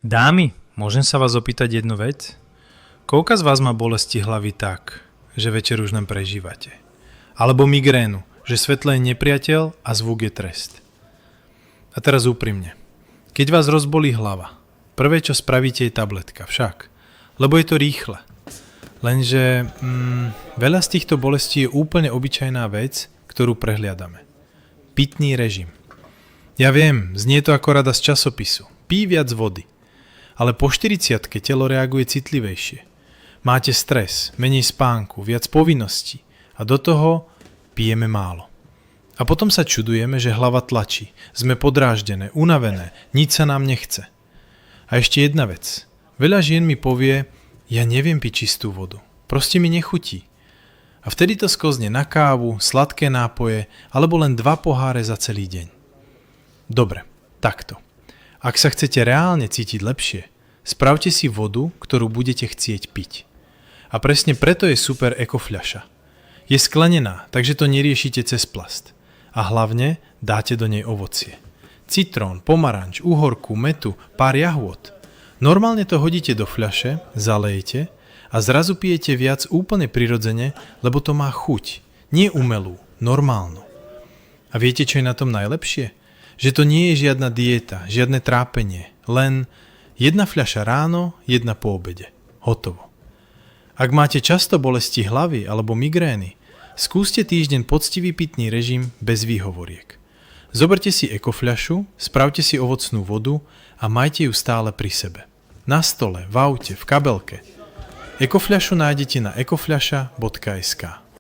Dámy, môžem sa vás opýtať jednu vec? Koľka z vás má bolesti hlavy tak, že večer už len prežívate? Alebo migrénu, že svetlo je nepriateľ a zvuk je trest? A teraz úprimne. Keď vás rozbolí hlava, prvé čo spravíte je tabletka, však. Lebo je to rýchle. Lenže veľa z týchto bolestí je úplne obyčajná vec, ktorú prehliadame. Pitný režim. Ja viem, znie to ako rada z časopisu. Pí viac vody. Ale po 40-ke telo reaguje citlivejšie. Máte stres, menej spánku, viac povinností a do toho pijeme málo. A potom sa čudujeme, že hlava tlačí, sme podráždené, unavené, nič sa nám nechce. A ešte jedna vec. Veľa žien mi povie, ja neviem piť čistú vodu, proste mi nechutí. A vtedy to sklzne na kávu, sladké nápoje alebo len 2 poháre za celý deň. Dobre, takto. Ak sa chcete reálne cítiť lepšie, spravte si vodu, ktorú budete chcieť piť. A presne preto je super ekofľaša. Je sklenená, takže to neriešite cez plast. A hlavne dáte do nej ovocie. Citrón, pomaranč, uhorku, metu, pár jahôd. Normálne to hodíte do fľaše, zalejete a zrazu pijete viac úplne prirodzene, lebo to má chuť. Nie umelú, normálnu. A viete, čo je na tom najlepšie? Že to nie je žiadna dieta, žiadne trápenie, len 1 fľaša ráno, 1 po obede. Hotovo. Ak máte často bolesti hlavy alebo migrény, skúste týždeň poctivý pitný režim bez výhovoriek. Zoberte si ekofľašu, spravte si ovocnú vodu a majte ju stále pri sebe. Na stole, v aute, v kabelke. Ekofľašu nájdete na ekofľaša.sk.